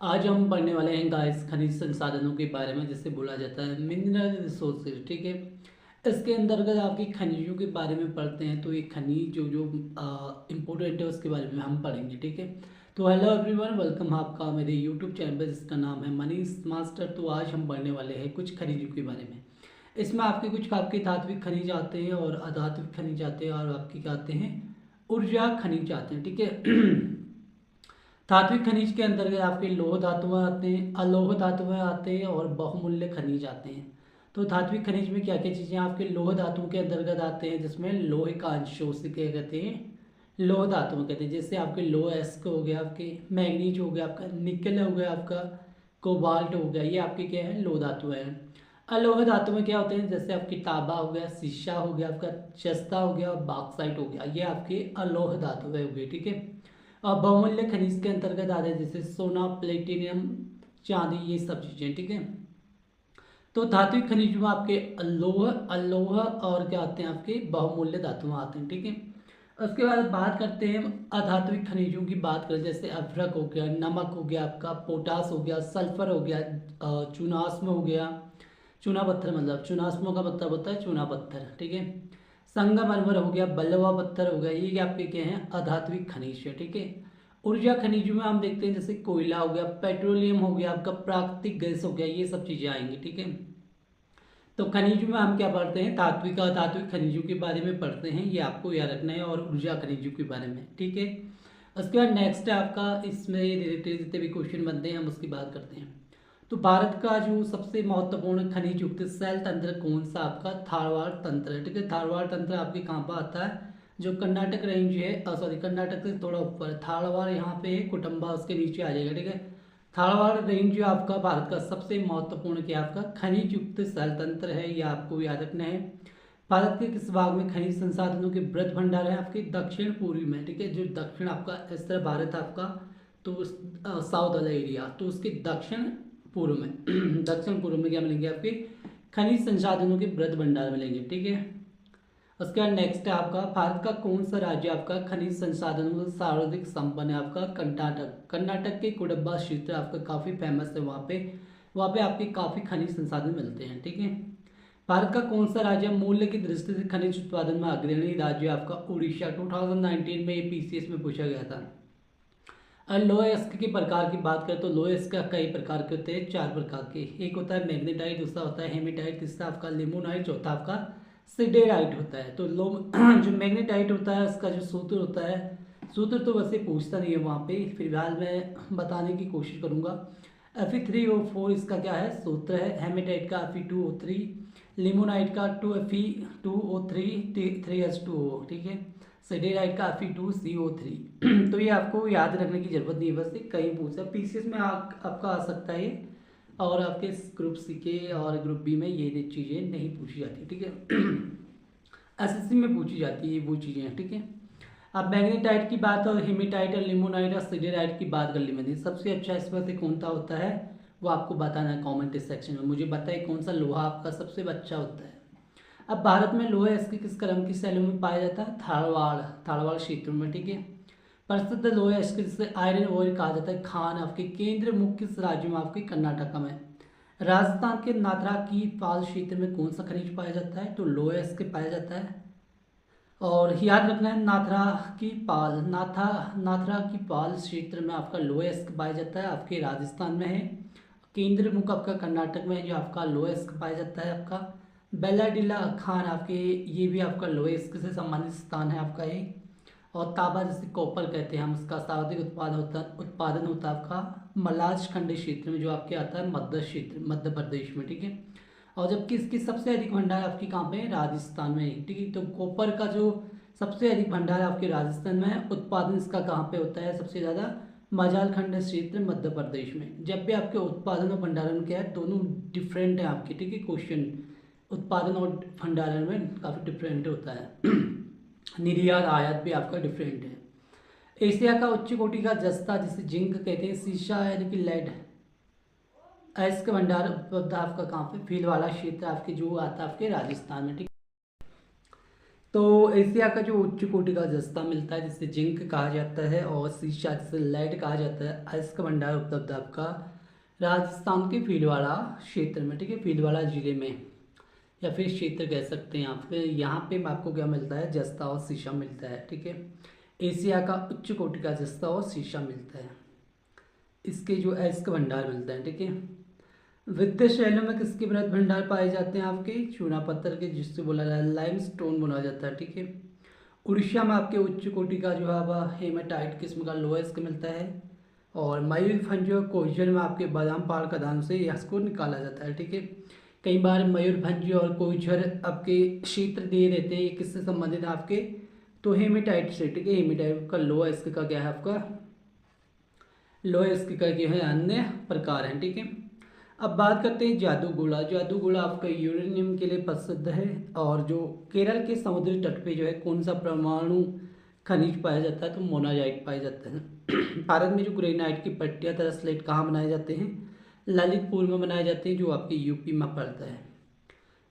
आज हम पढ़ने वाले हैं गाइस खनिज संसाधनों के बारे में, जिसे बोला जाता है मिनरल रिसोर्सेज। ठीक है, इसके अंतर्गत आपकी खनिजों के बारे में पढ़ते हैं। तो ये खनिज जो जो इम्पोर्टेंट है उसके बारे में हम पढ़ेंगे। ठीक है, तो हेलो एवरीवन, वेलकम आपका मेरे यूट्यूब चैनल पर, जिसका नाम है मनीष मास्टर। तो आज हम पढ़ने वाले हैं कुछ खनिजों के बारे में। इसमें आपके धात्विक खनिज आते हैं और अधात्विक खनिज आते हैं, और आपके क्या आते हैं, ऊर्जा खनिज आते हैं। ठीक है धात्विक खनिज के अंतर्गत आपके लोह धातुएं आते हैं, अलोह धातुएं आते हैं और बहुमूल्य खनिज आते हैं। तो धात्विक खनिज में क्या क्या चीज़ें आपके लोह धातुओं के अंतर्गत आते हैं, जिसमें लोहे का अंश उसे क्या कहते हैं, लोह धातुएं कहते हैं। जैसे आपके लोह एस्क हो गया, आपके मैग्नीज हो गया, आपका निकल हो गया, आपका कोबाल्ट हो गया, ये आपके क्या है, लोह धातुएं हैं। अलोह धातु में क्या होते हैं, जैसे आपकी तांबा हो गया, शीशा हो गया, आपका जस्ता हो गया, बॉक्साइट हो गया, ये आपके अलोह धातुएं हो गई। ठीक है, और बहुमूल्य खनिज के अंतर्गत आते हैं जैसे सोना, प्लेटिनियम, चांदी, ये सब चीज़ें। ठीक है, तो धात्विक खनिज में आपके अलोह अलोह और क्या आते हैं, आपके बहुमूल्य धातुएं आते हैं। ठीक है, उसके बाद बात करते हैं अधात्विक खनिजों की। बात करें जैसे अभ्रक हो गया, नमक हो गया, आपका पोटास हो गया, सल्फर हो गया, चूनास्म हो गया, चूना पत्थर, मतलब चूनास्मो का मतलब होता है चूना पत्थर। ठीक है, संगमरमर हो गया, बलवा पत्थर हो गया, ये आपके क्या हैं, अधात्विक खनिज है। ठीक है, ऊर्जा खनिजों में हम देखते हैं जैसे कोयला हो गया, पेट्रोलियम हो गया, आपका प्राकृतिक गैस हो गया, ये सब चीज़ें आएंगी। ठीक है, तो खनिजों में हम क्या पढ़ते हैं, धात्विक और अधात्विक खनिजों के बारे में पढ़ते हैं, ये आपको याद रखना है, और ऊर्जा खनिजों के बारे में। ठीक है, उसके बाद नेक्स्ट है आपका, इसमें रिलेटेड जितने भी क्वेश्चन बनते हैं हम उसकी बात करते हैं। तो भारत का जो सबसे महत्वपूर्ण खनिज युक्त सेल तंत्र कौन सा, आपका थारवाड़ तंत्र है। ठीक है, थारवाड़ तंत्र आपके कहाँ पर आता है, जो कर्नाटक रेंज है, सॉरी कर्नाटक से थोड़ा ऊपर थारवाड़ यहाँ पे है, कुटुम्बा उसके नीचे आ जाएगा। ठीक है, थारवाड़ रेंज जो आपका भारत का सबसे महत्वपूर्ण क्या आपका खनिज युक्त सेल तंत्र है, ये आपको याद रखना है। भारत के किस भाग में खनिज संसाधनों के वृहद भंडार है, आपके दक्षिण पूर्वी में। ठीक है, जो दक्षिण आपका इस तरह भारत है आपका, तो साउथ वाला एरिया, तो उसके दक्षिण पूर्व में दक्षिण पूर्व में क्या मिलेंगे, आपके खनिज संसाधनों के वृहद भंडार मिलेंगे। ठीक है, उसके बाद नेक्स्ट है आपका, भारत का कौन सा राज्य आपका खनिज संसाधनों से सर्वाधिक संपन्न है, आपका कर्नाटक। कर्नाटक के कुडब्बा क्षेत्र आपका काफ़ी फेमस है, वहाँ पे आपके काफ़ी खनिज संसाधन मिलते हैं। ठीक है, भारत का कौन सा राज्य मूल्य की दृष्टि से खनिज उत्पादन में अग्रणी राज्य, आपका उड़ीसा। 2019 में ये पीसीएस में पूछा गया था। और लोएस्क के प्रकार की बात करें तो लोएस्क कई प्रकार के होते हैं, 4 प्रकार के। एक होता है मैग्नेटाइट, दूसरा होता है हेमेटाइट, तीसरा आपका लिमोनाइट, चौथा आपका सिडेराइट होता है। तो लो जो मैग्नेटाइट होता है उसका जो सूत्र होता है, सूत्र तो वैसे पूछता नहीं है वहाँ पे, फिलहाल मैं बताने की कोशिश करूँगा। Fe3O4 इसका क्या है, सूत्र है। हेमेटाइट का Fe2O3, लिमोनाइट का 2Fe2O3 3H2O। ठीक है, सिडेराइट का Fe2CO3 तो ये आपको याद रखने की जरूरत नहीं है, बस ये कहीं पूछा पीसीएस में आपका आ सकता है ये, और आपके ग्रुप सी के और ग्रुप बी में ये चीज़ें नहीं पूछी जाती। ठीक है एसएससी में पूछी जाती है वो चीज़ें। ठीक है, अब मैग्नेटाइट की बात और हेमेटाइट और लिमोनाइट और सिडेराइट की बात कर ली मैंने। सबसे अच्छा इसमें से कौन सा होता है वो आपको बताना है कॉमेंट सेक्शन में, मुझे बताइए कौन सा लोहा आपका सबसे अच्छा होता है। अब भारत में लोहा इसके किस क्रम की शैलियों में पाया जाता है, थारवाड़ क्षेत्र में। ठीक है, प्रसिद्ध लोहा इसके जिसे आयरन ओर कहा जाता है, खान आपके केंद्र मुख्य राज्य में आपके कर्नाटक में। राजस्थान के नाथरा की पाल क्षेत्र में कौन सा खनिज पाया जाता है, तो लोहा इसके पाया जाता है। और याद रखना है नाथरा की पाल क्षेत्र में आपका लोएस्क पाया जाता है, आपके राजस्थान में है। केंद्र मुख आपका कर्नाटक में है, जो आपका लोएस्क पाया जाता है। आपका बेलाडिला खान आपके, ये भी आपका लोएस्क से संबंधित स्थान है आपका ये। और तांबा जिसे कॉपर कहते हैं हम, उसका सर्वाधिक उत्पादन होता है आपका मलाज खंड क्षेत्र में, जो आपके आता है मध्य प्रदेश में। ठीक है, और जबकि इसकी सबसे अधिक भंडार आपकी कहाँ पे है, राजस्थान में है। ठीक है, तो कॉपर का जो सबसे अधिक भंडार आपके राजस्थान में है, उत्पादन इसका कहाँ पे होता है सबसे ज़्यादा, मजाल खंड क्षेत्र मध्य प्रदेश में। जब भी आपके उत्पादन और भंडारण क्या है, दोनों डिफरेंट है आपके। ठीक है, क्वेश्चन उत्पादन और भंडारण में काफ़ी डिफरेंट होता है निर्यात आयात भी आपका डिफरेंट है। एशिया का उच्च कोटि का जस्ता जिसे जिंक कहते हैं, शीशा यानी कि लेड, इसका भंडार उपलब्ध आपका कहाँ पे, भीलवाड़ा क्षेत्र आपके जो आता है आपके राजस्थान में। ठीक, तो एशिया का जो उच्च कोटि का जस्ता मिलता है जिसे जिंक कहा जाता है और सीसा जिसे लेड कहा जाता है, इसका भंडार उपलब्ध है आपका राजस्थान के भीलवाड़ा क्षेत्र में, ठीक है, भीलवाड़ा जिले में, या फिर क्षेत्र कह सकते हैं आप। यहाँ पे आपको क्या मिलता है, जस्ता और शीशा मिलता है, ठीक है। एशिया का उच्च कोटि का जस्ता और शीशा मिलता है, इसके जो अयस्क भंडार मिलते हैं, ठीक है। विद्युत शैलों में किसके बृहद भंडार पाए जाते हैं, आपके चूना पत्थर के, जिससे बोला जाता है लाइम स्टोन बोला जाता है, ठीक है। उड़ीसा में आपके उच्च कोटि का जो है हेमाटाइट किस्म का लोहेस्क मिलता है, और मयूरभंज और कोहिजर में आपके बादाम पाल खदान से इसको निकाला जाता है, ठीक है। कई बार मयूरभंज और कोहिजर आपके क्षेत्र दिए रहते हैं, ये किससे संबंधित है आपके, तो हेमेटाइट से, ठीक है। हेमेटाइट का लोहेस्क का क्या है आपका, लोहेस्क का जो है अन्य प्रकार है, ठीक है। अब बात करते हैं जादूगोला। जादूगोला आपका यूरेनियम के लिए प्रसिद्ध है, और जो केरल के समुद्री तट पे जो है कौन सा परमाणु खनिज पाया जाता है, तो मोनाजाइट पाया जाता है। भारत में जो ग्रेनाइट की पट्टियाँ तथा स्लेट कहाँ बनाए जाते हैं, ललितपुर में बनाए जाते हैं, जो आपके यूपी में पड़ता है।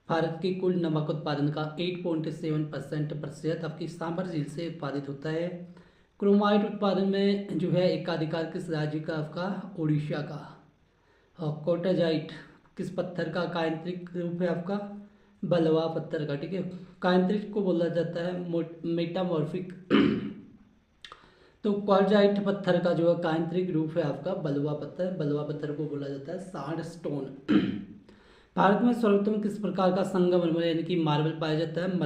भारत के कुल नमक उत्पादन का 8.7% प्रतिशत आपकी सांभर झील से उत्पादित होता है। क्रोमाइट उत्पादन में जो है एकाधिकार किस राज्य का, आपका उड़ीसा का। और कोटाजाइट किस पत्थर का कायांत्रिक रूप है आपका, बलवा पत्थर का, ठीक है। कायांत्रिक को बोला जाता है मेटामॉर्फिक। तो क्वार्जाइट पत्थर का जो है कायांत्रिक रूप है आपका बलवा पत्थर, बलवा पत्थर को बोला जाता है सैंडस्टोन। भारत में सर्वोत्तम किस प्रकार का संगमरमर यानी कि मार्बल पाया जाता है,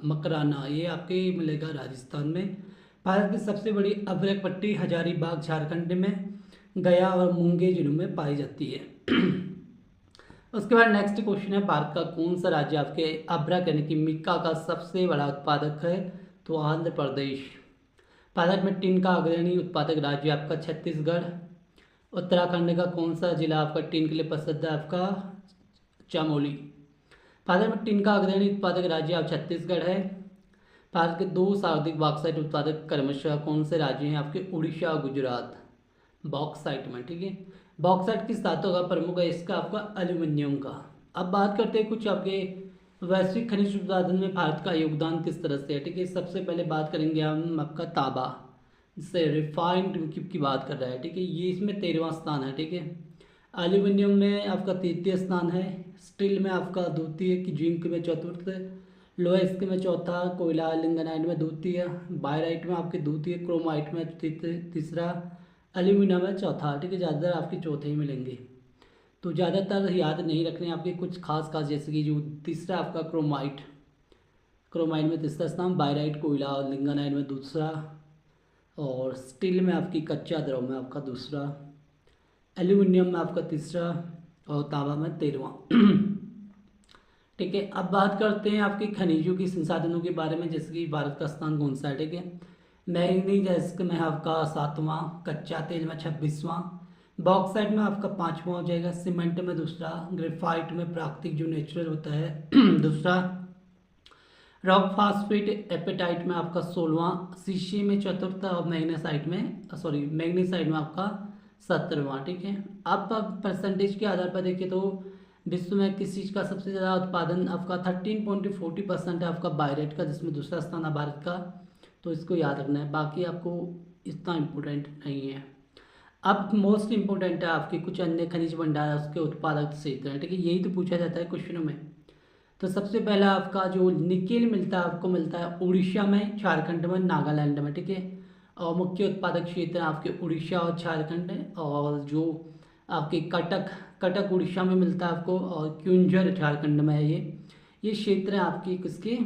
मकराना, ये आपके मिलेगा राजस्थान में। भारत की सबसे बड़ी अभ्रक पट्टी हजारीबाग झारखंड में, गया और मुंगेर जिलों में पाई जाती है। उसके बाद नेक्स्ट क्वेश्चन है, भारत का कौन सा राज्य आपके अभ्रक यानी कि मिक्का का सबसे बड़ा उत्पादक है, तो आंध्र प्रदेश। भारत में टिन का अग्रणी उत्पादक राज्य आपका छत्तीसगढ़। उत्तराखंड का कौन सा जिला आपका टिन के लिए प्रसिद्ध है, आपका चमोली। भारत में टिन का अग्रणी उत्पादक राज्य आप छत्तीसगढ़ है। भारत के दो सर्वाधिक बॉक्साइट उत्पादक क्रमशः कौन से राज्य हैं, आपके उड़ीसा और गुजरात बॉक्साइट में, ठीक है। बॉक्साइट किस धातु का प्रमुख है, इसका आपका एल्यूमिनियम का। अब बात करते हैं कुछ आपके वैश्विक खनिज उत्पादन में भारत का योगदान किस तरह से है, ठीक है। सबसे पहले बात करेंगे हम आपका तांबा, जिससे रिफाइंड की बात कर रहा है, ठीक है। ये इसमें 13वां स्थान है, ठीक है। एल्यूमिनियम में आपका 33 स्थान है। स्टील में आपका द्वितीय, जिंक में चतुर्थ, लोहेस्क में चौथा, कोयला लिंगनाइट में द्वितीय, बायराइट में आपके द्वितीय, क्रोमाइट में तीसरा, एल्यूमिनियम में चौथा, ठीक है। ज़्यादातर आपके चौथे ही मिलेंगे, तो ज़्यादातर याद नहीं रखने आपके कुछ खास जैसे कि जो तीसरा आपका क्रोमाइट में तीसरा स्थान, बायराइट कोयला और लिंगनाइट में दूसरा, और स्टील में आपकी कच्चा द्रव में आपका दूसरा, एल्यूमिनियम में आपका तीसरा, और तांबा में 13वां। ठीक है। अब बात करते हैं आपके खनिजों की संसाधनों के बारे में, जैसे कि भारत का स्थान कौन सा है, ठीक है। मैंगनीज में आपका 7वां, कच्चा तेल में 26वां, बॉक्साइट में आपका 5वां हो जाएगा, सीमेंट में दूसरा, ग्रेफाइट में प्राकृतिक जो नेचुरल होता है दूसरा, रॉक फास्फेट एपेटाइट में आपका 16वां, शीशे में चतुर्थ, और मैग्नेसाइट में आपका 17वां, ठीक है। अब परसेंटेज के आधार पर देखिए तो विश्व में किस चीज़ का सबसे ज़्यादा उत्पादन आपका 13.40% है आपका बायरेट का, जिसमें दूसरा स्थान है भारत का, तो इसको याद रखना है। बाकी आपको इतना इम्पोर्टेंट नहीं है। अब मोस्ट इम्पोर्टेंट है आपके कुछ अन्य खनिज भंडार उसके उत्पादक क्षेत्र हैं, ठीक है। यही तो पूछा जाता है क्वेश्चनों में। तो सबसे पहला आपका जो निकेल मिलता है आपको मिलता है उड़ीसा में, झारखंड में, नागालैंड में, ठीक है। और मुख्य उत्पादक क्षेत्र आपके उड़ीसा और झारखंड है, और जो आपके कटक उड़ीसा में मिलता है आपको, और क्यूंझर झारखंड में है। ये क्षेत्र है आपकी किसके,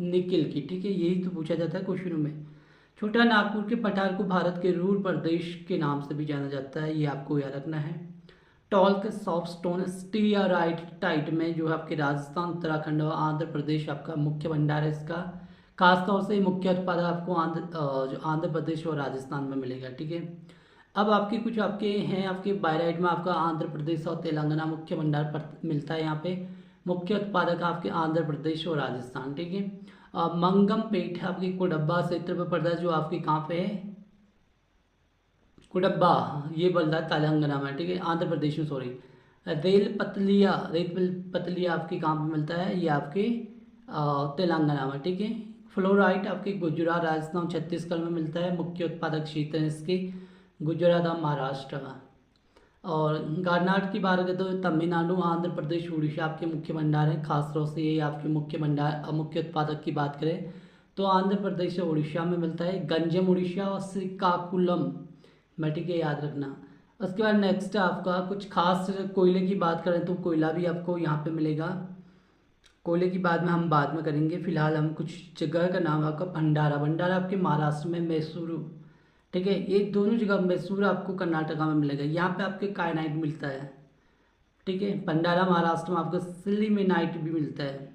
निकेल की, ठीक है। यही तो पूछा जाता है क्वेश्चनों में। छोटा नागपुर के पठार को भारत के रूर प्रदेश के नाम से भी जाना जाता है, ये आपको याद रखना है। टॉल्क सॉफ्ट स्टोन स्टीरियाराइट टाइट में जो है आपके राजस्थान, उत्तराखंड और आंध्र प्रदेश आपका मुख्य भंडार है इसका। खासतौर से मुख्य उत्पादन आपको आंध्र प्रदेश और राजस्थान में मिलेगा, ठीक है। अब आपके कुछ आपके हैं, आपके बायराइट में आपका आंध्र प्रदेश और तेलंगाना मुख्य भंडार पर मिलता है। यहाँ पे मुख्य उत्पादक आपके आंध्र प्रदेश और राजस्थान, ठीक है। मंगम पेट आपकी कोडब्बा क्षेत्र पर पड़ता है, जो आपके कहाँ पे है, कोडब्बा, ये बोल रहा है तेलंगाना में, ठीक है, आंध्र प्रदेश में, सॉरी। रेल पतलिया आपके कहाँ पे मिलता है, ये आपके तेलंगाना में, ठीक है। फ्लोराइट आपके गुजरात, राजस्थान, छत्तीसगढ़ में मिलता है। मुख्य उत्पादक क्षेत्र है इसके गुजरात और महाराष्ट्र का। और गारनाट की बात करें तो तमिलनाडु, आंध्र प्रदेश, उड़ीसा आपके मुख्य भंडार हैं। खास तौर से ये आपके मुख्य भंडार मुख्य उत्पादक की बात करें तो आंध्र प्रदेश और उड़ीसा में मिलता है। गंजम उड़ीसा और श्रीकाकुलम में, ठीक है, याद रखना। उसके बाद नेक्स्ट आपका कुछ खास कोयले की बात करें तो कोयला भी आपको यहाँ पे मिलेगा। कोयले की बात में हम बाद में करेंगे, फिलहाल हम कुछ जगह का नाम आपका भंडारा। भंडारा आपके महाराष्ट्र में मैसूरू, ठीक है, ये दोनों जगह। मैसूर आपको कर्नाटका में मिलेगा, यहाँ पे आपके कायनाइट मिलता है, ठीक है। भंडारा महाराष्ट्र में आपको सिल्लीमेनाइट भी मिलता है।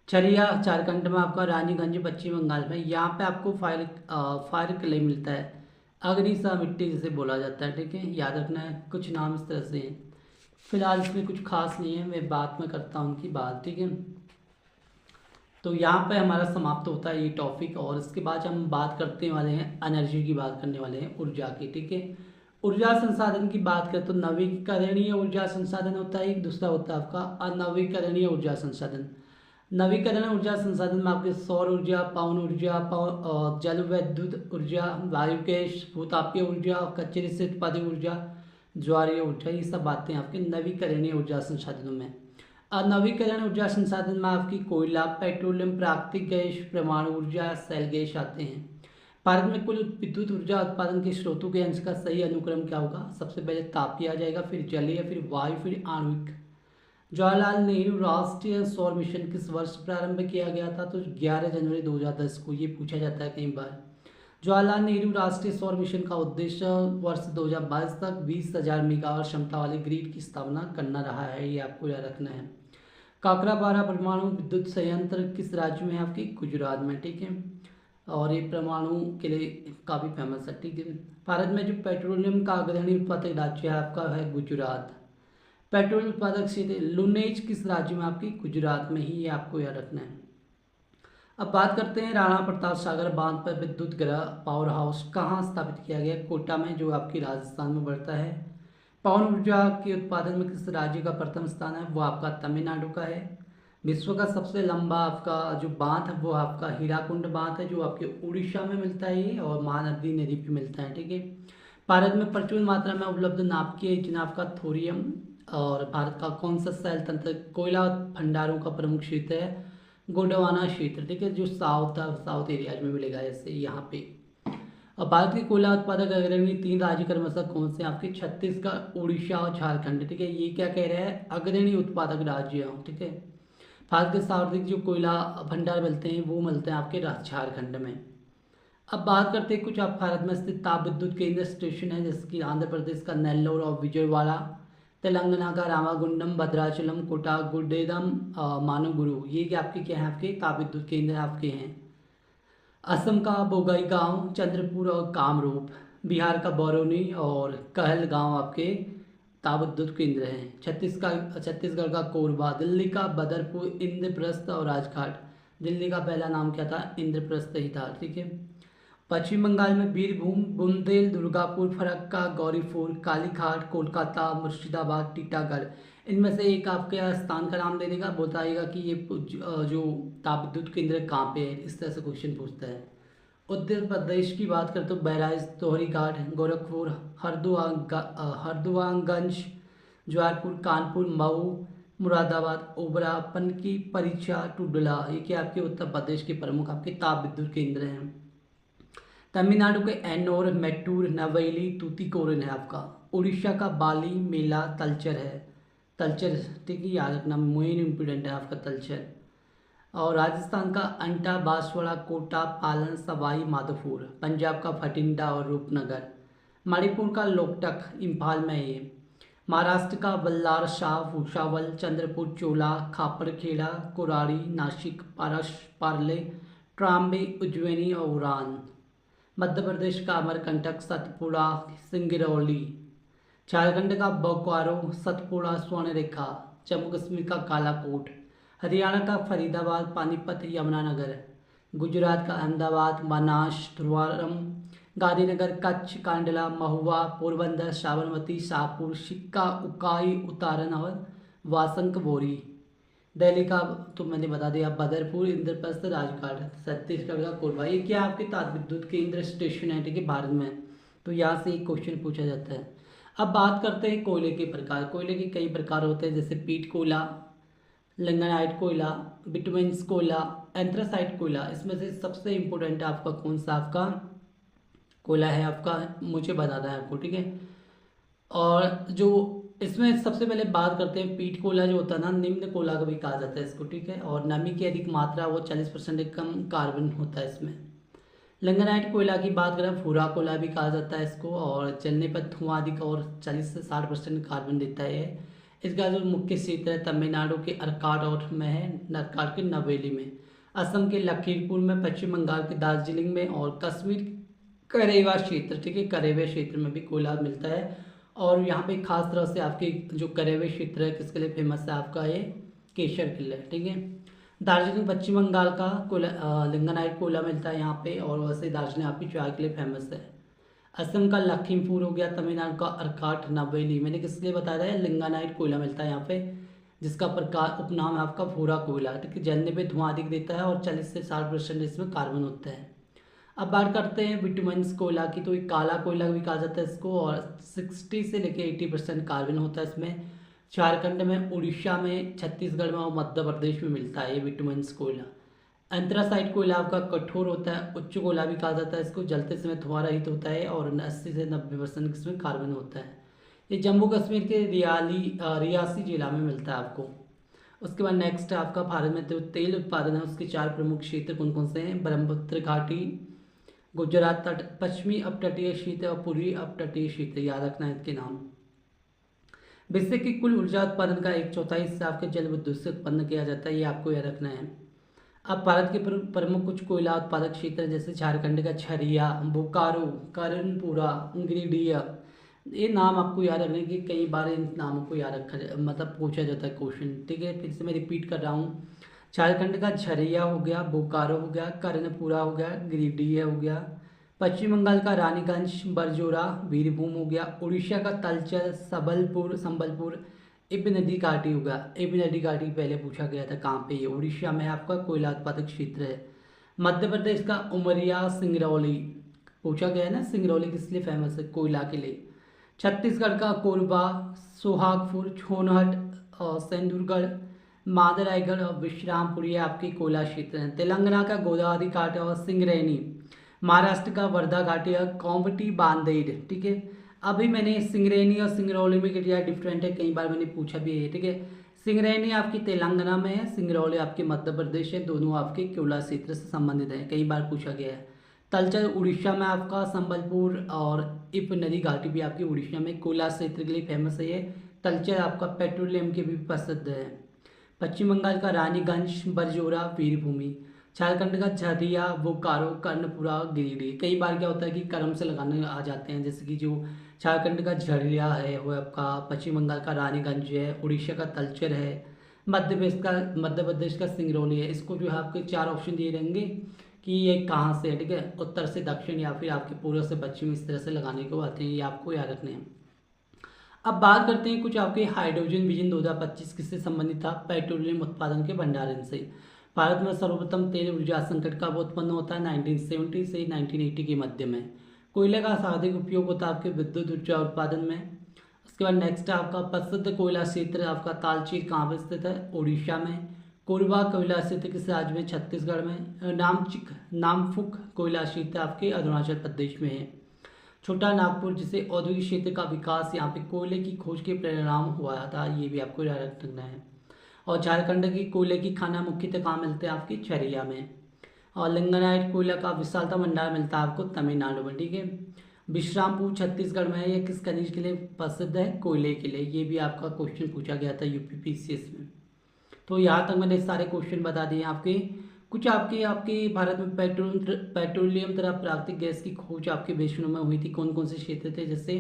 छरिया झारखंड में आपका, रानीगंज पश्चिम बंगाल में, यहाँ पे आपको फायर क्ले मिलता है। अग्निसा मिट्टी जिसे बोला जाता है, ठीक है, याद रखना है। कुछ नाम इस तरह से हैं। फिलहाल इसमें कुछ खास नहीं है, मैं बात में करता हूँ उनकी बात, ठीक है। तो यहाँ पे हमारा समाप्त होता है ये टॉपिक, और इसके बाद हम बात करने वाले हैं एनर्जी की, बात करने वाले हैं ऊर्जा की, ठीक है। ऊर्जा संसाधन की बात करें तो नवीकरणीय ऊर्जा संसाधन होता है एक, दूसरा होता है आपका अनवीकरणीय ऊर्जा संसाधन। नवीकरणीय ऊर्जा संसाधन में आपके सौर ऊर्जा, पवन ऊर्जा, जल विद्युत ऊर्जा, वायु गैस, भूतापीय ऊर्जा, कचरे से उत्पादित ऊर्जा, ज्वारीय ऊर्जा, ये सब बातें आपके नवीकरणीय ऊर्जा संसाधनों में। नवीकरण ऊर्जा संसाधन में आपकी कोयला, पेट्रोलियम, प्राकृतिक गैस, परमाणु ऊर्जा, सेल गैस आते हैं। भारत में कुल विद्युत ऊर्जा उत्पादन के स्रोतों के अंश का सही अनुक्रम क्या होगा? सबसे पहले तापीय आ जाएगा, फिर जलीय, फिर वायु, फिर आणविक। जवाहरलाल नेहरू राष्ट्रीय सौर मिशन किस वर्ष प्रारंभ किया गया था? तो 11 जनवरी 2010 को, ये पूछा जाता है कई बार। जवाहरलाल नेहरू राष्ट्रीय सौर मिशन का उद्देश्य वर्ष 2022 तक 20,000 मेगावाट क्षमता वाले ग्रिड की स्थापना करना रहा है, ये आपको याद रखना है। काकरापारा परमाणु विद्युत संयंत्र किस राज्य में है? आपकी गुजरात में, ठीक है, और ये परमाणु के लिए काफ़ी फेमस है, ठीक है। भारत में जो पेट्रोलियम का अग्रणी उत्पादक राज्य है आपका है गुजरात। पेट्रोल उत्पादक क्षेत्र लुनेज किस राज्य में? आपकी गुजरात में ही, ये आपको याद रखना है। अब बात करते हैं राणा प्रताप सागर बांध पर विद्युत ग्रह पावर हाउस कहाँ स्थापित किया गया? कोटा में, जो आपकी राजस्थान में पड़ता है। पवन ऊर्जा के उत्पादन में किस राज्य का प्रथम स्थान है? वो आपका तमिलनाडु का है। विश्व का सबसे लंबा आपका जो बांध है वो आपका हीराकुंड बांध है, जो आपके उड़ीसा में मिलता है ये, और महानदी नदी पे मिलता है, ठीक है। भारत में प्रचुर मात्रा में उपलब्ध नाभिकीय चिनाब का थोरियम, और भारत का कौन सा शैल तंत्र कोयला भंडारों का प्रमुख क्षेत्र है? गोंडवाना क्षेत्र, ठीक है, जो साउथ एरियाज में मिलेगा ऐसे यहाँ पे। अब भारत के कोयला उत्पादक अग्रणी 3 राज्य क्रमशः कौन से? आपके छत्तीसगढ़, उड़ीसा और झारखंड, ठीक है। ये क्या कह रहा है? अग्रणी उत्पादक राज्य हैं, ठीक है। भारत के सर्वाधिक जो कोयला भंडार मिलते हैं वो मिलते हैं आपके झारखंड में। अब बात करते हैं कुछ आप भारत में स्थित ताप विद्युत केंद्र स्टेशन है, जैसे कि आंध्र प्रदेश का नेल्लोर और विजयवाड़ा, तेलंगाना का रामागुंडम, भद्राचलम, कोटागुडेदम, मानुगुरु, ये आपके क्या है? आपके ताप विद्युत केंद्र आपके हैं। असम का बोंगईगांव, चंद्रपुर और कामरूप, बिहार का बरौनी और कहलगांव आपके ताप विद्युत केंद्र हैं। छत्तीसगढ़ का कोरबा, दिल्ली का बदरपुर, इंद्रप्रस्थ और राजघाट। दिल्ली का पहला नाम क्या था? इंद्रप्रस्थ ही था, ठीक है। पश्चिम बंगाल में बीरभूम, बुंदेल, दुर्गापुर, फरक्का, गौरीपुर, कालीघाट, कोलकाता, मुर्शिदाबाद, टीटागढ़। इनमें से एक आपके स्थान का नाम दे देगा, बताएगा कि ये जो ताप विद्युत केंद्र कहाँ पे है, इस तरह से क्वेश्चन पूछता है। उत्तर प्रदेश की बात करें तो बहराइच, तोहरीघाट, गोरखपुर, हरदुआगंज, जौनपुर, कानपुर, मऊ, मुरादाबाद, ओबरा, पनकी, परीक्षा, टुडला, ये क्या आपके उत्तर प्रदेश के प्रमुख आपके ताप विद्युत केंद्र हैं। तमिलनाडु के एन्नोर, मेट्टूर, नवेली, तूतीकोरिन है आपका। उड़ीसा का बाली, मेला, तलचर है। तलचर, ठीक है, याद रखना, मेन इम्पोर्टेंट है आपका तलचर। और राजस्थान का अंटा, बांसवाड़ा, कोटा, पालन, सवाई माधोपुर। पंजाब का भटिंडा और रूपनगर। मणिपुर का लोकटक, इम्फाल में है ये। महाराष्ट्र का बल्लार शाह, भूसावल, चंद्रपुर, चोला, खापरखेड़ा, कोराड़ी, नासिक, पार्ले, ट्राम्बे, उज्जैनी और उड़ान। मध्य प्रदेश का अमरकंटक, सतपुड़ा, सिंगरौली। झारखंड का बोकारो, सतपुड़ा, स्वर्णरेखा। जम्मू कश्मीर का कालाकोट। हरियाणा का फरीदाबाद, पानीपत, यमुनानगर। गुजरात का अहमदाबाद, मनास, ध्रुवरम, गांधीनगर, कच्छ, कांडला, महुआ, पोरबंदर, साबरमती, शाहपुर, सिक्का, उकाई, उतारन और वासंक बोरी। दिल्ली का तो मैंने बता दिया, बदरपुर, इंद्रप्रस्थ, राजघाट। छत्तीसगढ़ का कोरबा। ये क्या आपके ताप विद्युत केंद्र स्टेशन है, ठीक है, भारत में। तो यहाँ से एक क्वेश्चन पूछा जाता है। अब बात करते हैं कोयले के प्रकार। कोयले के कई प्रकार होते हैं, जैसे पीट कोयला, लिग्नाइट कोयला, बिटुमेन्स कोयला, एंथ्रासाइट कोयला। इसमें से सबसे इम्पोर्टेंट आपका कौन सा आपका कोयला है आपका, मुझे बताना है आपको, ठीक है। और जो इसमें सबसे पहले बात करते हैं, पीट कोयला जो होता है ना, निम्न कोयला का भी कहा जाता है इसको, ठीक है। और नमी की अधिक मात्रा, वो 40% कम कार्बन होता है इसमें। लिग्नाइट कोयला की बात करें, फूरा कोयला भी कहा जाता है इसको, और जलने पर धुआं अधिक और 40 से 60% कार्बन देता है। इसका जो मुख्य क्षेत्र है तमिलनाडु के अर्काट और में है, अर्काट के नवेली में, असम के लखीमपुर में, पश्चिम बंगाल के दार्जिलिंग में, और कश्मीर करेवा क्षेत्र, ठीक है, करेवे क्षेत्र में भी कोयला मिलता है। और यहाँ पे खास तरह से आपके जो करेवे क्षेत्र है किसके लिए फेमस है आपका, ये केसर के लिए, ठीक है। दार्जिलिंग पश्चिम बंगाल का कोयला, लिग्नाइट कोयला मिलता है यहाँ पे। और वैसे दार्जिलिंग आपकी चाय के लिए फेमस है। असम का लखीमपुर हो गया, तमिलनाडु का अर्काट नवेली, मैंने किस लिए बताया है, लिग्नाइट कोयला मिलता है यहाँ पे, जिसका प्रकार उपनाम है आपका भूरा कोयला, ठीक है। जलने पे धुआं अधिक देता है और 40 से 60% इसमें कार्बन होता है। अब बात करते हैं बिटुमेन्स कोयला की। तो ये काला कोयला भी कहा जाता है इसको, और 60 से लेके 80% कार्बन होता है इसमें। झारखंड में, उड़ीसा में, छत्तीसगढ़ में और मध्य प्रदेश में मिलता है ये बिटुमेन्स कोयला। एंथ्रासाइट कोयला आपका कठोर होता है, उच्च कोयला भी कहा जाता है इसको, जलते समय धुआं रहित होता है और 80 से 90% इसमें कार्बन होता है। ये जम्मू कश्मीर के रियासी जिला में मिलता है आपको। उसके बाद नेक्स्ट है आपका, भारत में जो तेल उत्पादन है उसके 4 प्रमुख क्षेत्र कौन कौन से हैं, ब्रह्मपुत्र घाटी, गुजरात तट, पश्चिमी अपतटीय क्षेत्र और पूर्वी अपतटीय क्षेत्र, याद रखना है इसके नाम। विश्व की कुल ऊर्जा उत्पादन का 1/4 हिस्सा आपके जल विद्युत से उत्पन्न किया जाता है, ये आपको याद रखना है। अब भारत के प्रमुख कुछ कोयला उत्पादक क्षेत्र जैसे झारखंड का झरिया, बोकारो, कर्णपुरा, गिरिडीह, ये नाम आपको याद रखने की, कई बार इन नामों को याद रखा मतलब पूछा जाता है क्वेश्चन, ठीक है। फिर से मैं रिपीट कर रहा हूँ, झारखंड का झरिया हो गया, बोकारो हो गया, कर्णपुरा हो गया, गिरिडीह हो गया, पश्चिम बंगाल का रानीगंज, बरजोरा, वीरभूम हो गया, उड़ीसा का तलचर, संबलपुर, इब नदी घाटी होगा। इब नदी घाटी पहले पूछा गया था कहाँ पे, ये उड़ीसा में आपका कोयला उत्पादक क्षेत्र है। मध्य प्रदेश का उमरिया, सिंगरौली, पूछा गया है ना, सिंगरौली किस लिए फेमस है, कोयला के लिए। छत्तीसगढ़ का कोरबा, सोहागपुर, छोनहट और सेंदुरगढ़, मादराईगढ़ और विश्रामपुर, ये आपके कोयला क्षेत्र हैं। तेलंगाना का गोदावरी घाट और सिंगरैनी, महाराष्ट्र का वर्धा घाटी और कोमटी बांदेर, ठीक है। अभी मैंने सिंगरैनी और सिंगरौली में क्या डिफरेंट है, कई बार मैंने पूछा भी है, ठीक है। सिंगरैनी आपकी तेलंगाना में है, सिंगरौली आपके मध्य प्रदेश है, दोनों आपके कोयला क्षेत्र से संबंधित है, कई बार पूछा गया है। तलचर उड़ीसा में आपका, संबलपुर और इप नदी घाटी भी आपकी उड़ीसा में कोयला क्षेत्र के लिए फेमस है। ये तलचर आपका पेट्रोलियम के भी प्रसिद्ध है। पश्चिम बंगाल का रानीगंज, बरजोरा, वीरभूमि, झारखंड का झरिया, बोकारो, कर्णपुरा, गिरिडीह। कई बार क्या होता है कि कर्म से लगाने आ जाते हैं, जैसे कि जो झारखंड का झरिया है वो आपका, पश्चिम बंगाल का रानीगंज है, उड़ीसा का तलचर है, मध्य प्रदेश का सिंगरौली है। इसको जो है आपके 4 ऑप्शन दिए रहेंगे कि ये कहाँ से है, ठीक है, उत्तर से दक्षिण या फिर आपके पूर्व से पश्चिम, इस तरह से लगाने को आते हैं, ये आपको याद रखने हैं। अब बात करते हैं कुछ आपके हाइड्रोजन विजन 2025 किससे संबंधित था, पेट्रोलियम उत्पादन के भंडारण से। भारत में सर्वप्रथम तेल ऊर्जा संकट कब उत्पन्न होता है, 1970 से 1980 के मध्य में। कोयले का सर्वाधिक उपयोग होता है आपके विद्युत ऊर्जा उत्पादन में। उसके बाद नेक्स्ट आपका प्रसिद्ध कोयला क्षेत्र आपका तालचेर कहाँ पर स्थित है, उड़ीसा में। कोरबा कोयला क्षेत्र किस राज्य में, छत्तीसगढ़ में। नामफुक कोयला क्षेत्र आपके अरुणाचल प्रदेश में है। छोटा नागपुर, जिसे औद्योगिक क्षेत्र का विकास यहाँ पे कोयले की खोज के परिणाम हुआ था, ये भी आपको याद रखना है। और झारखंड की कोयले की खाना मुख्यतः कहाँ मिलते हैं, आपके झरिया में। और लिग्नाइट कोयला का विशालता भंडार मिलता है आपको तमिलनाडु में, ठीक है। विश्रामपुर छत्तीसगढ़ में है, ये किस खनिज के लिए प्रसिद्ध है, कोयले के लिए। ये भी आपका क्वेश्चन पूछा गया था यूपीपीसीएस में। तो यहाँ तक मैंने सारे क्वेश्चन बता दिए आपके। कुछ आपके आपके भारत में पेट्रोलियम तथा प्राकृतिक गैस की खोज आपके बेसिनों में हुई थी, कौन कौन से क्षेत्र थे, जैसे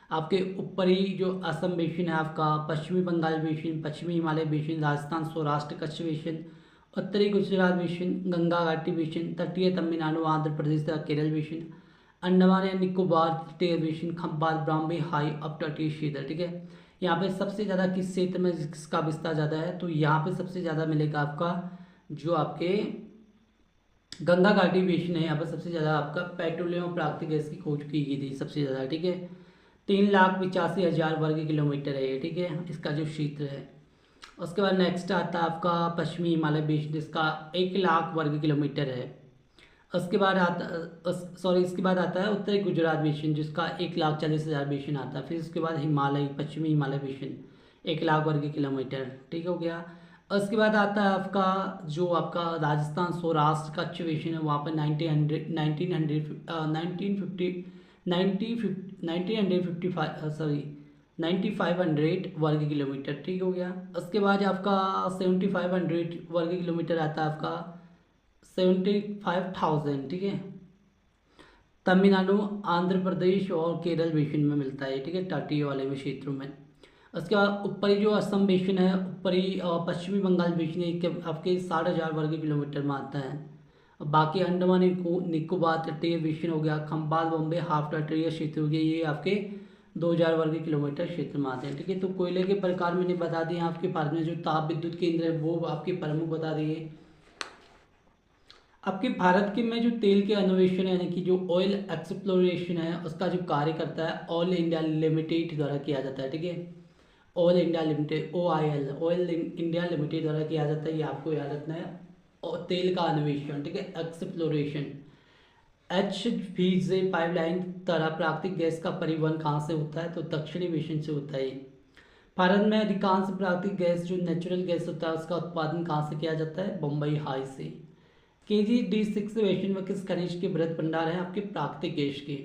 आपके ऊपरी जो असम बेसिन है आपका, पश्चिमी बंगाल बेसिन, पश्चिमी हिमालय बेसिन, राजस्थान सौराष्ट्र कच्छ बेसिन, उत्तरी गुजरात बेसिन, गंगा घाटी बेसिन, तटीय तमिलनाडु आंध्र प्रदेश तथा केरल बेसिन, अंडमान एंड निकोबार तटीय बेसिन, खंबात ब्राह्मी हाई अपतटीय क्षेत्र, ठीक है। यहाँ पे सबसे ज़्यादा किस क्षेत्र में किसका विस्तार ज़्यादा है, तो यहाँ पे सबसे ज़्यादा मिलेगा आपका जो आपके गंगा घाटी बेसिन है, यहाँ पर सबसे ज़्यादा आपका पेट्रोलियम और प्राकृतिक गैस की खोज की गई थी सबसे ज़्यादा, ठीक है। 3,85,000 वर्ग किलोमीटर है ये, ठीक है, इसका जो क्षेत्र है। उसके बाद नेक्स्ट आता है आपका पश्चिमी हिमालय बेसिन, जिसका 1,00,000 वर्ग किलोमीटर है। उसके बाद इसके बाद आता है उत्तरी गुजरात बेसिन, जिसका 1,40,000 बेसिन आता है। फिर उसके बाद पश्चिमी हिमालय बेसिन 1,00,000 वर्ग किलोमीटर, ठीक हो गया। उसके बाद आता है आपका जो आपका राजस्थान सौराष्ट्र कच्छ बेसिन है, वहाँ पर 9,500 वर्ग किलोमीटर, ठीक हो गया। उसके बाद आपका 7,500 वर्ग किलोमीटर आता है आपका 75,000, ठीक है, तमिलनाडु, आंध्र प्रदेश और केरल बेसिन में मिलता है, ठीक है, तटीय वाले में क्षेत्रों में। उसके बाद ऊपरी जो असम बेसिन है, ऊपरी पश्चिमी बंगाल बेसिन है, आपके 60,000 वर्ग किलोमीटर में आता है। और बाकी अंडमान निकोबार तटीय बेसिन हो गया, खंबात बॉम्बे हाफ तटीय क्षेत्र हो गया, ये आपके 2,000 वर्ग किलोमीटर क्षेत्र में आते हैं, ठीक है। तो कोयले के प्रकार मैंने बता दिए आपके भारत में जो ताप विद्युत केंद्र है वो आपके प्रमुख बता दिए। आपके भारत के में जो तेल के अन्वेषण यानी कि जो ऑयल एक्सप्लोरेशन है उसका जो कार्य करता है ऑयल इंडिया लिमिटेड द्वारा किया जाता है, ठीक है। Oil India limited OIL oil India limited द्वारा किया जाता है, ये आपको याद रखना है। और तेल का अन्वेषण, ठीक है, एक्सप्लोरेशन। HVJ पाइपलाइन द्वारा प्राकृतिक गैस का परिवहन कहाँ से होता है, तो दक्षिणी बेसिन से होता है। भारत में अधिकांश प्राकृतिक गैस जो नेचुरल गैस होता है उसका उत्पादन कहाँ से किया जाता है, बम्बई हाई से। KG-D6 बेसिन में किस खनिज के बृहद भंडार है, आपके प्राकृतिक गैस के।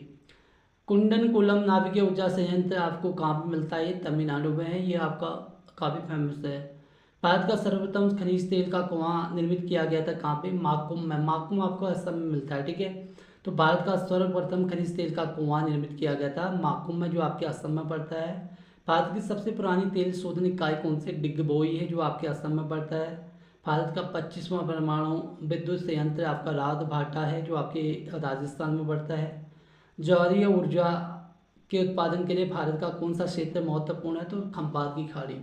कुंडनकुलम नाभिकीय ऊर्जा संयंत्र आपको कहाँ पे मिलता है, ये तमिलनाडु में है, ये आपका काफ़ी फेमस है। भारत का सर्वप्रथम खनिज तेल का कुआं निर्मित किया गया था कहाँ पे, माकुम में। माकुम आपको असम में मिलता है, ठीक है। तो भारत का सर्वप्रथम खनिज तेल का कुआं निर्मित किया गया था माकुम में, जो आपके असम में पड़ता है। भारत की सबसे पुरानी तेल शोधन इकाई कौन सी, डिगबोई है, जो आपके असम में पड़ता है। भारत का 25वां परमाणु विद्युत संयंत्र आपका राध भाटा है, जो आपके राजस्थान में पड़ता है। जौहरी ऊर्जा के उत्पादन के लिए भारत का कौन सा क्षेत्र महत्वपूर्ण है, तो खंबात की खाड़ी।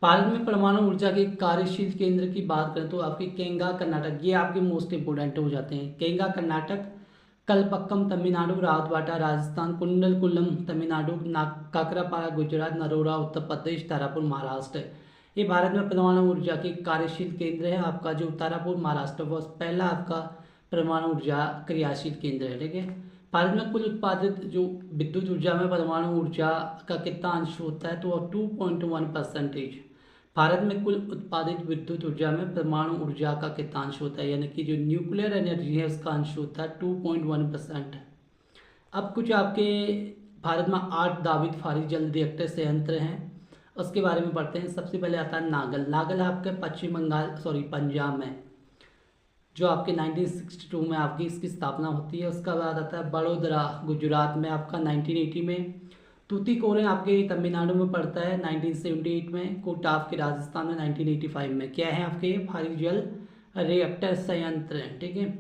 भारत में परमाणु ऊर्जा के कार्यशील केंद्र की बात करें तो आपकी केंगा कर्नाटक, ये आपके मोस्ट इंपोर्टेंट हो जाते हैं। केंगा कर्नाटक, कलपक्कम तमिलनाडु, रावतबाटा राजस्थान, कुंडलकुलम तमिलनाडु, काकरापारा गुजरात, नरोरा उत्तर प्रदेश, तारापुर महाराष्ट्र। ये भारत में परमाणु ऊर्जा के कार्यशील केंद्र है। आपका जो तारापुर महाराष्ट्र वो पहला आपका परमाणु ऊर्जा क्रियाशील केंद्र है, ठीक है। भारत में कुल उत्पादित जो विद्युत ऊर्जा में परमाणु ऊर्जा का कितना अंश होता है, तो 2.1%। भारत में कुल उत्पादित विद्युत ऊर्जा में परमाणु ऊर्जा का कितना अंश होता है, यानी कि जो न्यूक्लियर एनर्जी है उसका अंश होता है 2.1%। अब कुछ आपके भारत में 8 दावित फारी जल रिएक्टर संयंत्र हैं, उसके बारे में पढ़ते हैं। सबसे पहले आता है नागल। नागल आपके पंजाब में, जो आपके 1962 में आपकी इसकी स्थापना होती है। उसका बाद आता है बड़ोदरा गुजरात में आपका 1980 में। तूतीकोरिन आपके तमिलनाडु में पड़ता है 1978 में। कोटा आपके राजस्थान में 1985 में। क्या है आपके भारी जल रिएक्टर संयंत्र, ठीक है।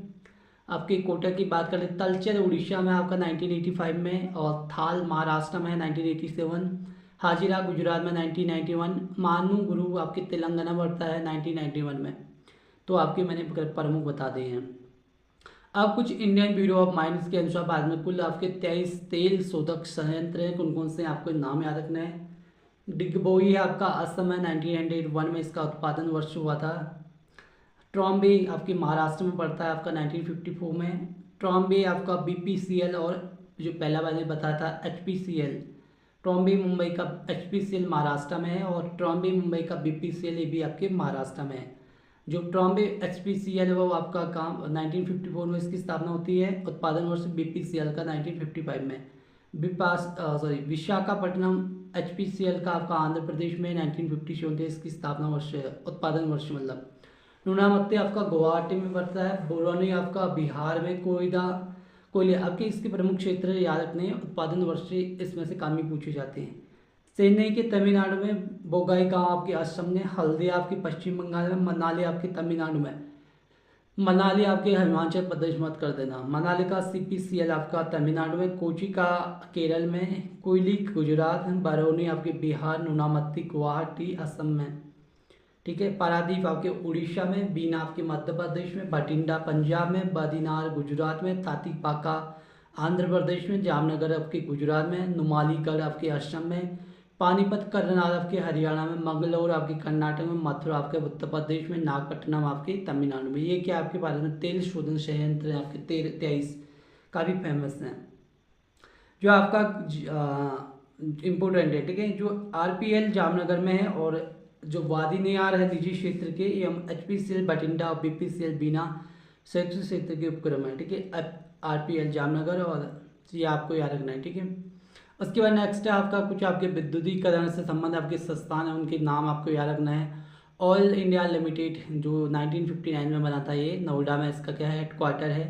आपके कोटा की बात करें, तलचर उड़ीसा में आपका 1985 में, और थाल महाराष्ट्र में 1987, हाजिरा गुजरात में 1991, मानूगुरु आपके तेलंगाना में पड़ता है 1991 में। तो आपके मैंने प्रमुख बता दिए हैं। अब कुछ इंडियन ब्यूरो ऑफ माइंस के अनुसार भारत में कुल आपके 23 तेल शोधक संयंत्र हैं। कौन कौन से आपको नाम याद रखना है। डिगबोई है आपका असम में, 1901 में इसका उत्पादन वर्ष हुआ था। ट्रॉम्बे आपके महाराष्ट्र में पड़ता है आपका 1954 में। ट्रॉम्बे आपका BPCL, और जो पहला मैंने बताया था HPCL। ट्रॉम्बे मुंबई का HPCL महाराष्ट्र में है, और ट्रॉम्बे मुंबई का BPCL ये भी आपके महाराष्ट्र में है। जो ट्रॉम्बे HPCL है वो आपका काम 1954 में इसकी स्थापना होती है। उत्पादन वर्ष BPCL का 1955 में। विशाखापट्टनम HPCL का आपका आंध्र प्रदेश में 1957 से इसकी स्थापना वर्ष है, उत्पादन वर्ष मतलब। नूनामत्ते आपका गुवाहाटी में पड़ता है। बोरोनी आपका बिहार में। कोयले आपके इसके प्रमुख क्षेत्र याद रखने हैं। उत्पादन वर्ष इसमें से काम ही पूछे जाते हैं। चेन्नई के तमिलनाडु में, बोगाई गांव आपके असम में, हल्दिया आपके पश्चिम बंगाल में, मनाली आपके तमिलनाडु में। मनाली आपके हिमाचल प्रदेश मत कर देना। मनाली का CPCL आपका तमिलनाडु में, कोची का केरल में, कोयली गुजरात, बरौनी आपके बिहार, नूनामती गुवाहाटी असम में, ठीक है। पारादीप आपके उड़ीसा में, बीना आपके मध्य प्रदेश में, बठिंडा पंजाब में, बद्रीनाथ गुजरात में, तातीपाका आंध्र प्रदेश में, जामनगर आपके गुजरात में, नुमालीगढ़ आपके असम में, पानीपत करनाल आपके हरियाणा में, मंगलौर आपके कर्नाटक में, मथुरा आपके उत्तर प्रदेश में, नागपट्टनम आपके तमिलनाडु में। ये क्या आपके भारत में तेल शोधन संयंत्र है आपके 23 काफ़ी फेमस हैं। जो आपका इम्पोर्टेंट है, ठीक है, जो RPL जामनगर में है, और जो वादी नियार है निजी क्षेत्र के, ये HPCL बठिंडा और BPCL बीना संयुक्त क्षेत्र के उपक्रम है, ठीक है। RPL जामनगर, और ये आपको याद रखना है, ठीक है। उसके बाद नेक्स्ट है आपका कुछ आपके विद्युतीकरण से संबंध आपके संस्थान है, उनके नाम आपको याद रखना है। ऑयल इंडिया लिमिटेड जो 1959 में बना था, ये नोएडा में इसका क्या है हेडक्वार्टर है।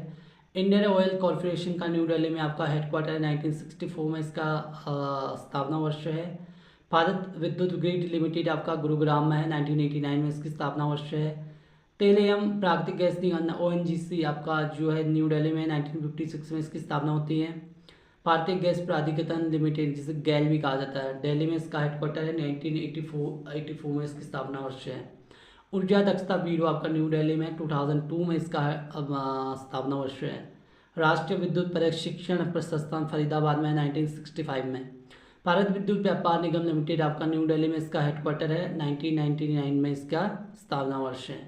इंडियन ऑयल कॉरपोरेशन का न्यू दिल्ली में आपका हेडक्वार्टर है, 1964 में इसका स्थापना वर्ष है। भारत विद्युत ग्रिड लिमिटेड आपका गुरुग्राम में है, 1989 में इसकी स्थापना वर्ष है। तेलयम प्राकृतिक गैस निगम ONGC आपका जो है न्यू दिल्ली में 1956 में इसकी स्थापना होती है। भारतीय गैस प्राधिकरण लिमिटेड जिसे गैल भी कहा जाता है, दिल्ली में इसका हेडक्वार्टर है, 1984 में इसकी स्थापना वर्ष है। ऊर्जा दक्षता ब्यूरो आपका न्यू दिल्ली में 2002 में इसका स्थापना वर्ष है। राष्ट्रीय विद्युत प्रशिक्षण संस्थान फरीदाबाद में 1965 में। भारत विद्युत व्यापार निगम लिमिटेड आपका न्यू दिल्ली में इसका हेडक्वार्टर है, 1999 में इसका स्थापना वर्ष है।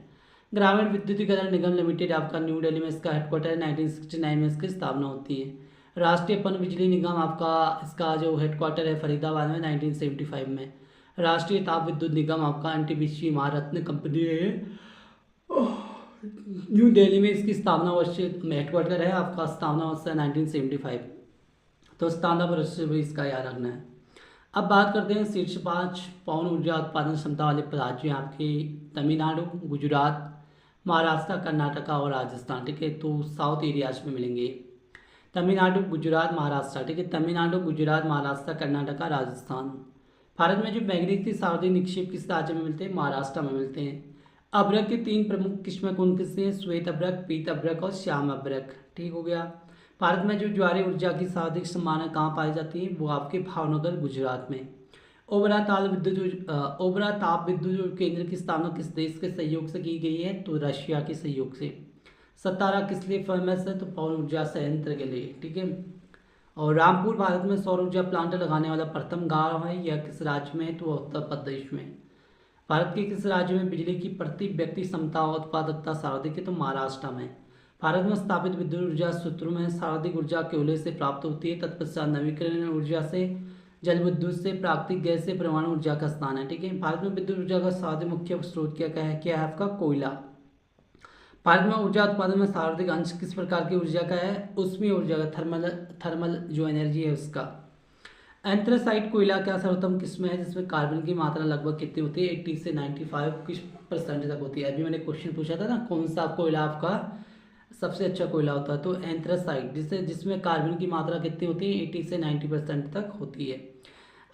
ग्रामीण विद्युतीकरण निगम लिमिटेड आपका न्यू दिल्ली में इसका हेडक्वार्टर है, 1969 में इसकी स्थापना होती है। राष्ट्रीय पन बिजली निगम आपका इसका जो हेडक्वार्टर है फरीदाबाद में, 1975 में। राष्ट्रीय ताप विद्युत निगम आपका NTPC महारत्न कंपनी है, न्यू दिल्ली में इसकी स्थापना वर्ष हेडक्वार्टर है आपका, स्थापना वर्ष है 1975। तो स्थापना वर्ष भी इसका याद रखना है। अब बात करते हैं शीर्ष 5 पवन ऊर्जा उत्पादन क्षमता वाले राज्य आपके तमिलनाडु, गुजरात, महाराष्ट्र, कर्नाटका और राजस्थान, ठीक है। तो साउथ एरियाज में मिलेंगे तमिलनाडु, गुजरात, महाराष्ट्र, ठीक है। तमिलनाडु, गुजरात, महाराष्ट्र, कर्नाटका, राजस्थान। भारत में जो मैग्नीफिक सार्वजनिक निक्षेप किस राज्य में मिलते हैं? महाराष्ट्र में मिलते हैं। अभ्रक की 3 प्रमुख किस्में कौन किससे हैं? श्वेत अभ्रक, पीत अभ्रक और श्याम अभ्रक, ठीक हो गया। भारत में जो ज्वारीय ऊर्जा की सर्वाधिक संभावना कहाँ पाई जाती है? वो आपके भावनगर, गुजरात में। ओबरा ताप विद्युत केंद्र की स्थापना किस देश के सहयोग से की गई है? तो रशिया के सहयोग से। सतारा किस लिए फेमस है? तो पवन ऊर्जा संयंत्र के लिए, ठीक है। और रामपुर भारत में सौर ऊर्जा प्लांट लगाने वाला प्रथम गांव है, यह किस राज्य में है? तो उत्तर प्रदेश में। भारत के किस राज्य में बिजली की प्रति व्यक्ति क्षमता और उत्पादकता सर्वाधिक है? तो महाराष्ट्र में। भारत में स्थापित विद्युत ऊर्जा सूत्रों में सर्वाधिक ऊर्जा कोयले से प्राप्त होती है, तत्पश्चात नवीकरणीय ऊर्जा से, जल विद्युत से, प्राकृतिक गैस से, परमाणु ऊर्जा का स्थान है, ठीक है। भारत में विद्युत ऊर्जा का सर्वाधिक मुख्य स्रोत क्या है आपका? कोयला। भारत में ऊर्जा उत्पादन में सर्वाधिक अंश किस प्रकार की ऊर्जा का है? ऊष्मीय ऊर्जा का, थर्मल जो एनर्जी है उसका। एंथ्रासाइट कोयला क्या सर्वोत्तम किस्म है जिसमें कार्बन की मात्रा लगभग कितनी होती है? 80 से 95% तक होती है। अभी मैंने क्वेश्चन पूछा था ना, कौन सा कोयला आपका सबसे अच्छा कोयला होता है? तो एंथ्रासाइट, जिसमें कार्बन की मात्रा कितनी होती है? 80 से 90% तक होती है।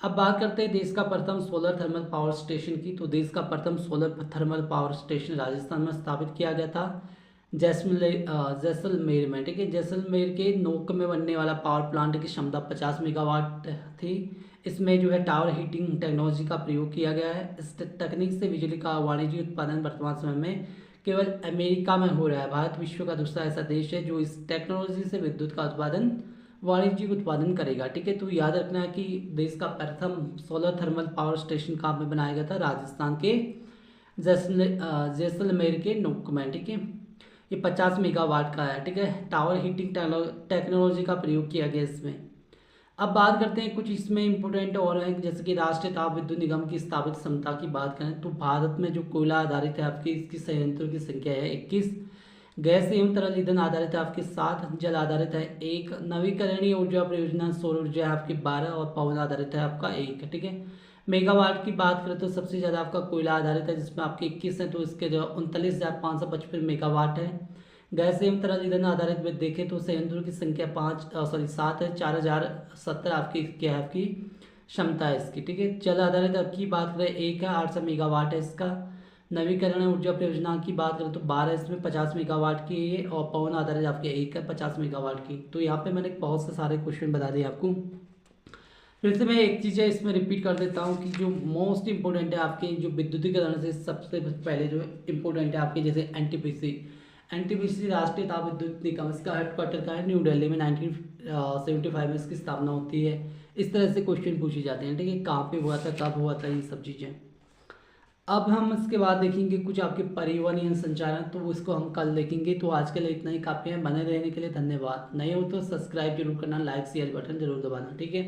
अब बात करते हैं देश का प्रथम सोलर थर्मल पावर स्टेशन की। तो देश का प्रथम solar thermal power station Rajasthan में स्थापित किया गया था, जैसलमेर में, ठीक है। जैसलमेर के नोक में बनने वाला पावर प्लांट की क्षमता 50 मेगावाट थी। इसमें जो है टावर हीटिंग टेक्नोलॉजी का प्रयोग किया गया है। इस तकनीक से बिजली का वाणिज्यिक उत्पादन वर्तमान समय में केवल अमेरिका में हो रहा है। भारत विश्व का दूसरा ऐसा देश है जो इस टेक्नोलॉजी से विद्युत का वाणिज्यिक उत्पादन करेगा, ठीक है। तो याद रखना है कि देश का प्रथम सोलर थर्मल पावर स्टेशन कहाँ में बनाया गया था? राजस्थान के जैसलमेर के नोक में, ठीक है। ये 50 मेगावाट का है, ठीक है। टावर हीटिंग टेक्नोलॉजी का प्रयोग किया गया इसमें। अब बात करते हैं कुछ इसमें इंपोर्टेंट और है, जैसे कि राष्ट्रीय ताप विद्युत निगम की स्थापित क्षमता की बात करें तो भारत में जो कोयला आधारित है आपकी इसकी संयंत्रों की संख्या है 21, गैस एवं तरल ईंधन आधारित है आपके 7, जल आधारित है 1, नवीकरणीय ऊर्जा परियोजना सौर ऊर्जा है आपकी 12 और पवन आधारित है आपका 1, ठीक है। मेगावाट की बात करें तो सबसे ज़्यादा आपका कोयला आधारित है जिसमें आपके 21 है, तो इसके जो 39,555 मेगावाट है। गैस एवं तरल ईंधन आधारित में देखें तो संयंत्रों की संख्या 7 है, 4070 आपकी क्या है आपकी क्षमता है इसकी, ठीक है। जल आधारित अब की बात करें 1 है, 800 मेगावाट है इसका। नवीकरणीय ऊर्जा परियोजना की बात करें तो 12 इसमें 50 मेगावाट की है और पवन आधारित आपके एक है 50 मेगावाट की। तो यहाँ पे मैंने बहुत से सारे क्वेश्चन बता दिए आपको। फिर से मैं एक चीज़ है इसमें रिपीट कर देता हूँ कि जो मोस्ट इंपॉर्टेंट है आपके जो विद्युतीकरण से सबसे पहले जो इम्पोर्टेंट है आपके जैसे एनटीपीसी। एनटीपीसी राष्ट्रीय ताप विद्युत निगम, इसका हेडक्वार्टर का है न्यू दिल्ली में। 1975 में इसकी स्थापना होती है। इस तरह से क्वेश्चन पूछे जाते हैं, ठीक है, कहाँ पे हुआ था, कब हुआ था, ये सब चीज़ें। अब हम इसके बाद देखेंगे कुछ आपके परिवहन या संचालन, तो इसको हम कल देखेंगे। तो आज के लिए इतना ही काफ़ी है। बने रहने के लिए धन्यवाद। नए हो तो सब्सक्राइब जरूर करना, लाइक शेयर बटन जरूर दबाना, ठीक है।